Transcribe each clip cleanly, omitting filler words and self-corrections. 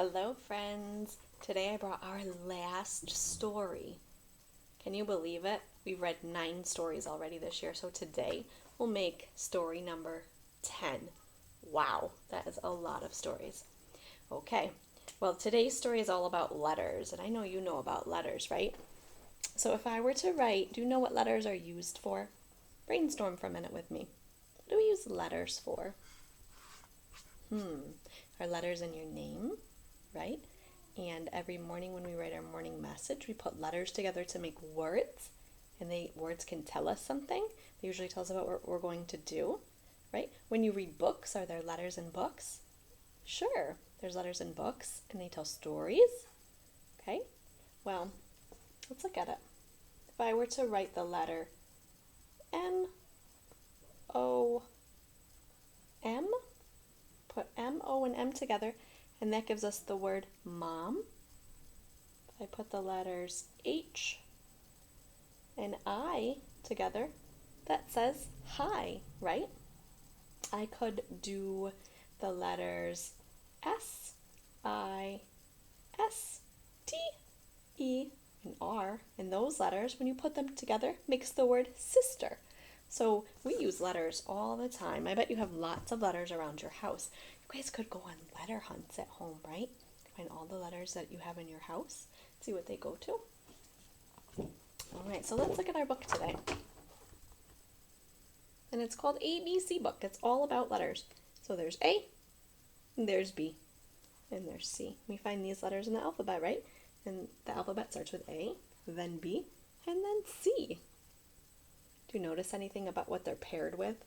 Hello, friends. Today I brought our last story. Can you believe it? We've read 9 stories already this year, so today we'll make story number 10. Wow, that is a lot of stories. Okay, well, today's story is all about letters, and I know you know about letters, right? So if I were to write, do you know what letters are used for? Brainstorm for a minute with me. What do we use letters for? Are letters in your name, right? And every morning when we write our morning message, we put letters together to make words. And words can tell us something. They usually tell us about what we're going to do, right? When you read books, are there letters in books? Sure, there's letters in books, and they tell stories. Okay, well, let's look at it. If I were to write the letter M-O-M, put M-O and M together, and that gives us the word mom. If I put the letters H and I together, that says hi, right? I could do the letters S, I, S, T, E, and R, and those letters, when you put them together, makes the word sister. So we use letters all the time. I bet you have lots of letters around your house. You guys could go on letter hunts at home, right? Find all the letters that you have in your house, see what they go to. All right, so let's look at our book today. And it's called ABC Book. It's all about letters. So there's A, and there's B, and there's C. We find these letters in the alphabet, right? And the alphabet starts with A, then B, and then C. Do you notice anything about what they're paired with?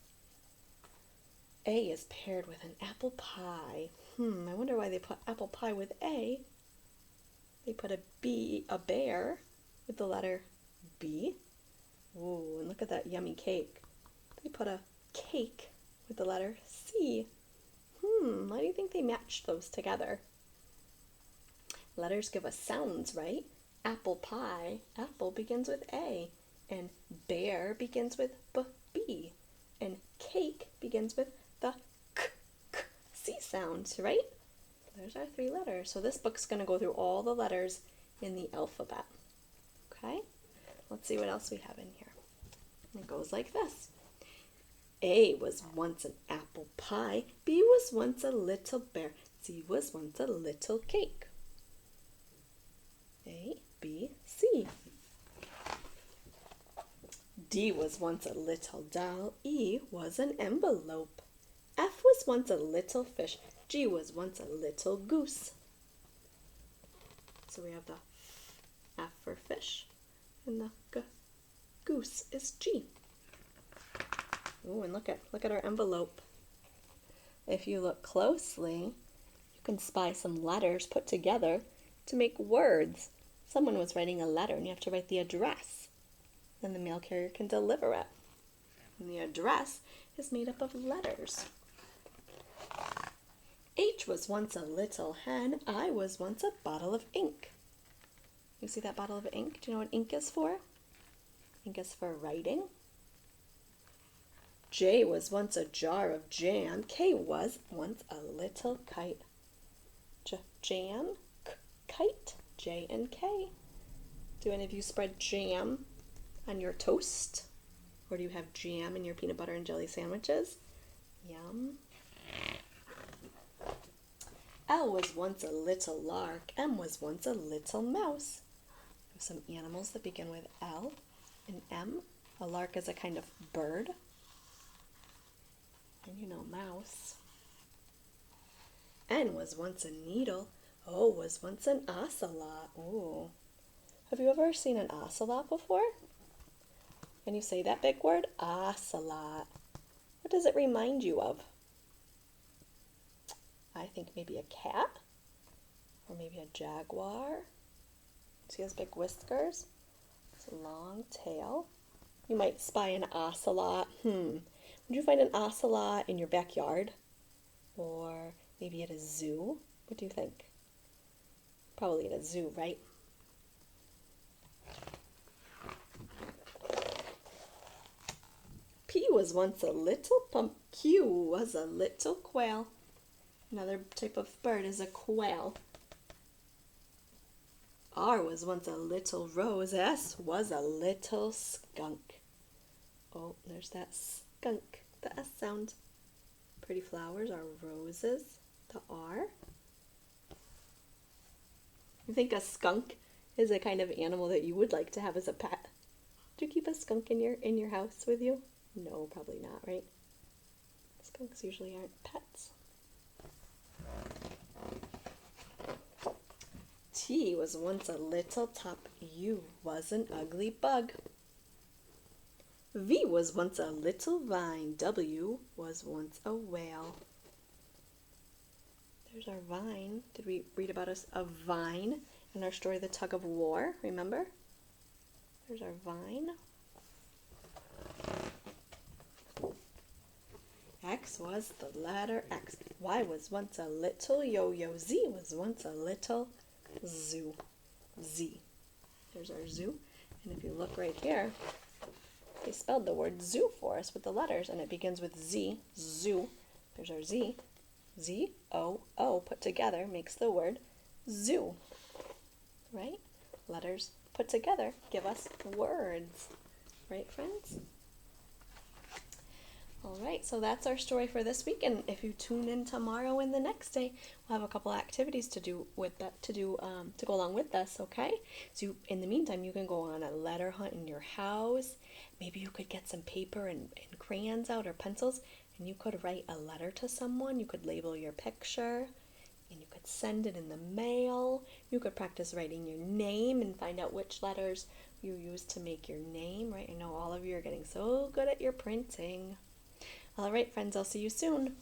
A is paired with an apple pie. I wonder why they put apple pie with A. They put a bear, with the letter B. Ooh, and look at that yummy cake. They put a cake with the letter C. Why do you think they matched those together? Letters give us sounds, right? Apple pie, apple begins with A, and bear begins with B, and cake begins with the C sound, right? There's our 3 letters. So this book's going to go through all the letters in the alphabet. Okay? Let's see what else we have in here. It goes like this. A was once an apple pie. B was once a little bear. C was once a little cake. A, B, C. D was once a little doll. E was an envelope. F was once a little fish. G was once a little goose. So we have the F for fish, and the goose is G. Oh, and look at our envelope. If you look closely, you can spy some letters put together to make words. Someone was writing a letter, and you have to write the address. Then the mail carrier can deliver it. And the address is made up of letters. H was once a little hen. I was once a bottle of ink. You see that bottle of ink? Do you know what ink is for? Ink is for writing. J was once a jar of jam. K was once a little kite. Jam, kite, J and K. Do any of you spread jam on your toast? Or do you have jam in your peanut butter and jelly sandwiches? Yum. L was once a little lark. M was once a little mouse. We have some animals that begin with L and M. A lark is a kind of bird. And you know, mouse. N was once a needle. O was once an ocelot. Ooh. Have you ever seen an ocelot before? Can you say that big word? Ocelot. What does it remind you of? I think maybe a cat, or maybe a jaguar. See his big whiskers? It's a long tail. You might spy an ocelot. Would you find an ocelot in your backyard? Or maybe at a zoo? What do you think? Probably at a zoo, right? P was once a little pump. Q was a little quail. Another type of bird is a quail. R was once a little rose. S was a little skunk. Oh, there's that skunk, the S sound. Pretty flowers are roses, the R. You think a skunk is a kind of animal that you would like to have as a pet? Do you keep a skunk in your house with you? No, probably not, right? Skunks usually aren't pets. T was once a little top. U was an ugly bug. V was once a little vine. W was once a whale. There's our vine. Did we read about a vine in our story, The Tug of War? Remember? There's our vine. X was the letter X. Y was once a little yo-yo. Z was once a little zoo. Z. There's our zoo. And if you look right here, they spelled the word zoo for us with the letters, and it begins with Z, zoo. There's our Z. Z-O-O put together makes the word zoo, right? Letters put together give us words, right, friends? All right, so that's our story for this week, and if you tune in tomorrow and the next day, we'll have a couple activities to do with that to go along with this. Okay, so in the meantime, you can go on a letter hunt in your house. Maybe you could get some paper and crayons out or pencils, and you could write a letter to someone. You could label your picture, and you could send it in the mail. You could practice writing your name and find out which letters you use to make your name, right? I know all of you are getting so good at your printing. All right, friends, I'll see you soon.